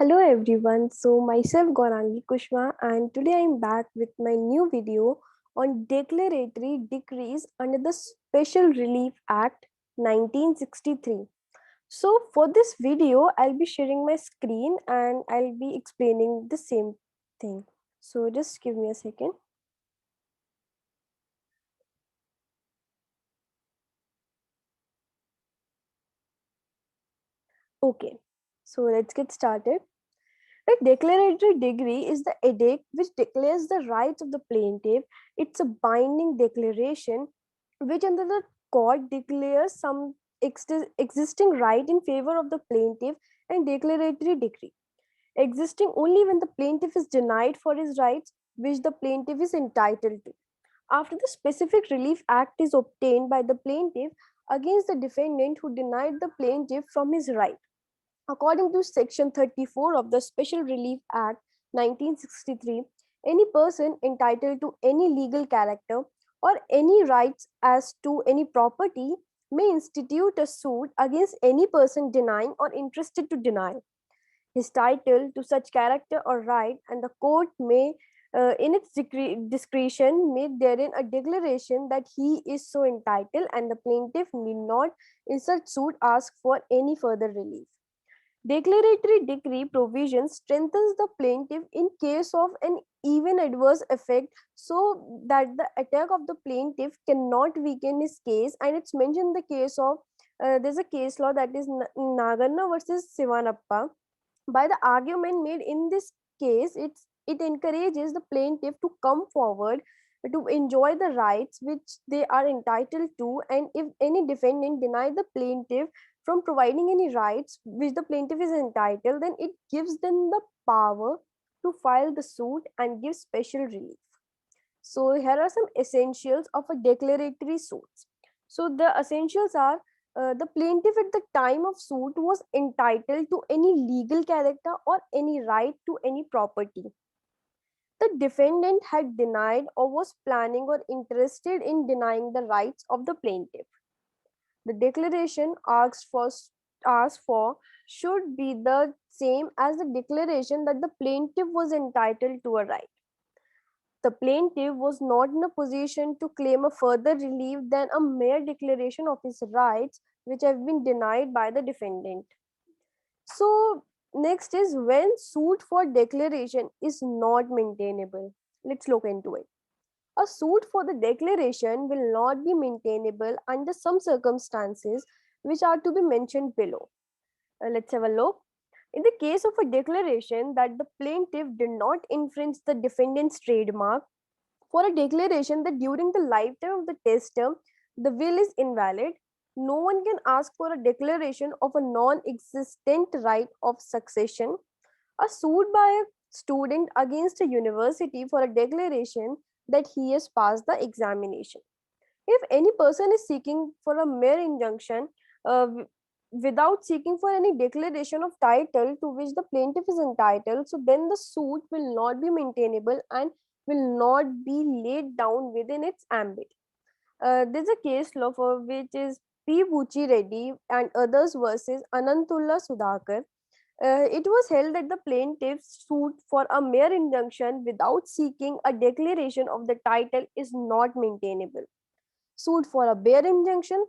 Hello everyone, so myself Gaurangi Kushma and today I am back with my new video on declaratory decrees under the Special Relief Act 1963. So for this video, I'll be sharing my screen and I'll be explaining the same thing. So just give me a second. Okay, so let's get started. A declaratory degree is the edict which declares the rights of the plaintiff. It's a binding declaration which under the court declares some existing right in favor of the plaintiff, and declaratory degree existing only when the plaintiff is denied for his rights which the plaintiff is entitled to. After the specific relief act is obtained by the plaintiff against the defendant who denied the plaintiff from his right. According to Section 34 of the Special Relief Act 1963, any person entitled to any legal character or any rights as to any property may institute a suit against any person denying or interested to deny his title to such character or right, and the court may, in its discretion, make therein a declaration that he is so entitled, and the plaintiff need not, in such suit, ask for any further relief. Declaratory decree provision strengthens the plaintiff in case of an even adverse effect so that the attack of the plaintiff cannot weaken his case. And it's mentioned the case of, there's a case law that is Nagarna versus Sivanappa. By the argument made in this case, it encourages the plaintiff to come forward to enjoy the rights which they are entitled to, and if any defendant deny the plaintiff from providing any rights which the plaintiff is entitled, then it gives them the power to file the suit and give special relief. So here are some essentials of a declaratory suit. So the essentials are, the plaintiff at the time of suit was entitled to any legal character or any right to any property. The defendant had denied or was planning or interested in denying the rights of the plaintiff. The declaration asked for should be the same as the declaration that the plaintiff was entitled to a right. The plaintiff was not in a position to claim a further relief than a mere declaration of his rights which have been denied by the defendant. So, next is when suit for declaration is not maintainable. Let's look into it. A suit for the declaration will not be maintainable under some circumstances which are to be mentioned below. Let's have a look. In the case of a declaration that the plaintiff did not infringe the defendant's trademark, for a declaration that during the lifetime of the tester, the will is invalid, no one can ask for a declaration of a non-existent right of succession. A suit by a student against a university for a declaration that he has passed the examination. If any person is seeking for a mere injunction without seeking for any declaration of title to which the plaintiff is entitled, so then the suit will not be maintainable and will not be laid down within its ambit. There's a case law for which is P. Buchi Reddy and others versus Anantullah Sudhakar. It was held that the plaintiff suit for a mere injunction without seeking a declaration of the title is not maintainable. Suit for a bare injunction,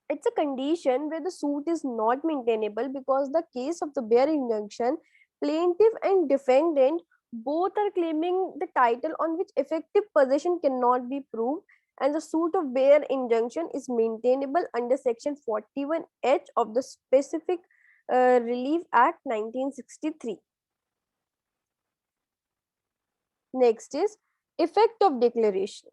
it's a condition where the suit is not maintainable because the case of the bare injunction, plaintiff and defendant both are claiming the title on which effective possession cannot be proved, and the suit of bare injunction is maintainable under section 41H of the Specific Relief Act 1963. Next is effect of declaration.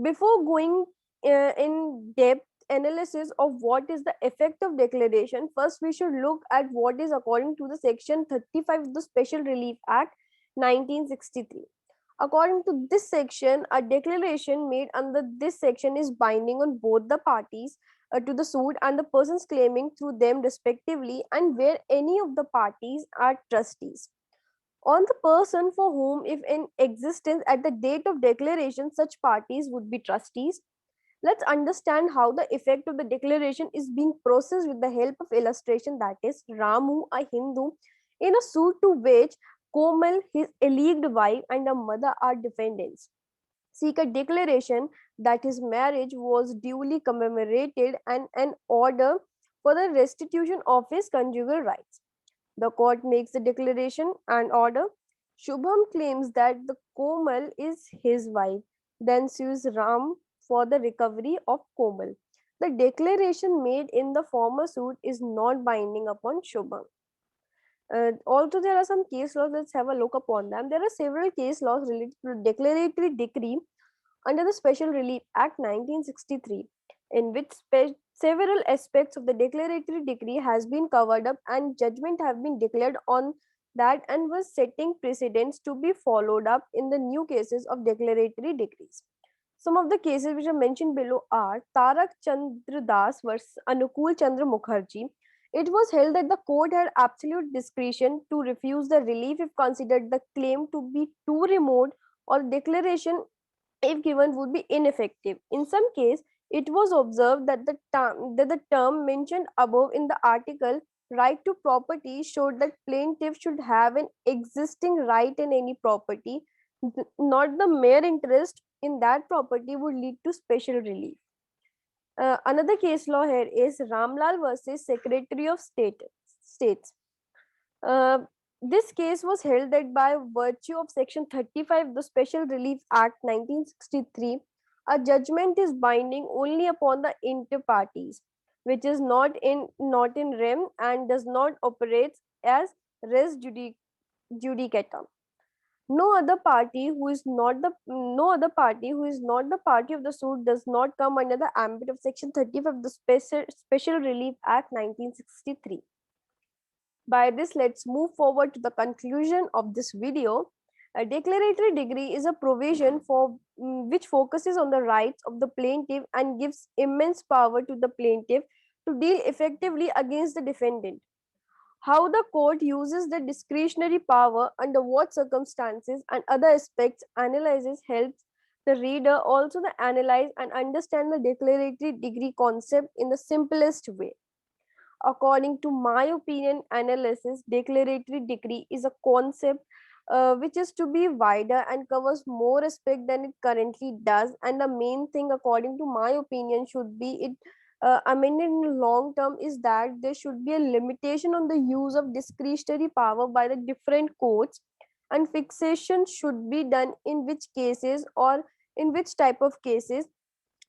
Before going in depth analysis of what is the effect of declaration, first we should look at what is according to the section 35 of the Special Relief Act 1963. According to this section, a declaration made under this section is binding on both the parties to the suit and the persons claiming through them respectively, and where any of the parties are trustees. On the person for whom, if in existence at the date of declaration, such parties would be trustees. Let's understand how the effect of the declaration is being processed with the help of illustration, that is Ramu, a Hindu, in a suit to which Komal, his alleged wife, and a mother are defendants, seek a declaration that his marriage was duly commemorated and an order for the restitution of his conjugal rights. The court makes the declaration and order. Shubham claims that the Komal is his wife, then sues Ram for the recovery of Komal. The declaration made in the former suit is not binding upon Shubham. Also, there are some case laws. Let's have a look upon them. There are several case laws related to declaratory decree under the Special Relief Act 1963, in which several aspects of the declaratory decree has been covered up and judgment have been declared on that and was setting precedents to be followed up in the new cases of declaratory decrees. Some of the cases which are mentioned below are Tarak Chandra Das versus Anukul Chandra Mukherjee. It was held that the court had absolute discretion to refuse the relief if considered the claim to be too remote or declaration if given would be ineffective. In some case, it was observed that the term mentioned above in the article right to property showed that plaintiff should have an existing right in any property, not the mere interest in that property would lead to special relief. Another case law here is Ramlal versus Secretary of States. Uh, this case was held that by virtue of Section 35 of the Special Relief Act 1963, a judgment is binding only upon the inter parties, which is not in rem and does not operate as res judicata. No other party who is not the party of the suit does not come under the ambit of Section 35 of the Special Relief Act 1963. By this, let's move forward to the conclusion of this video. A declaratory degree is a provision for which focuses on the rights of the plaintiff and gives immense power to the plaintiff to deal effectively against the defendant. How the court uses the discretionary power, under what circumstances, and other aspects analyzes helps the reader also to analyze and understand the declaratory degree concept in the simplest way. According to my opinion analysis, declaratory decree is a concept which is to be wider and covers more aspect than it currently does, and the main thing according to my opinion should be it amended in long term is that there should be a limitation on the use of discretionary power by the different courts, and fixation should be done in which cases or in which type of cases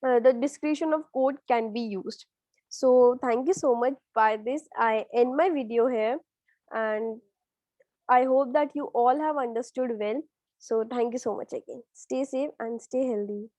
the discretion of court can be used. So thank you so much. By this, I end my video here, and I hope that you all have understood well. So thank you so much again. Stay safe and stay healthy.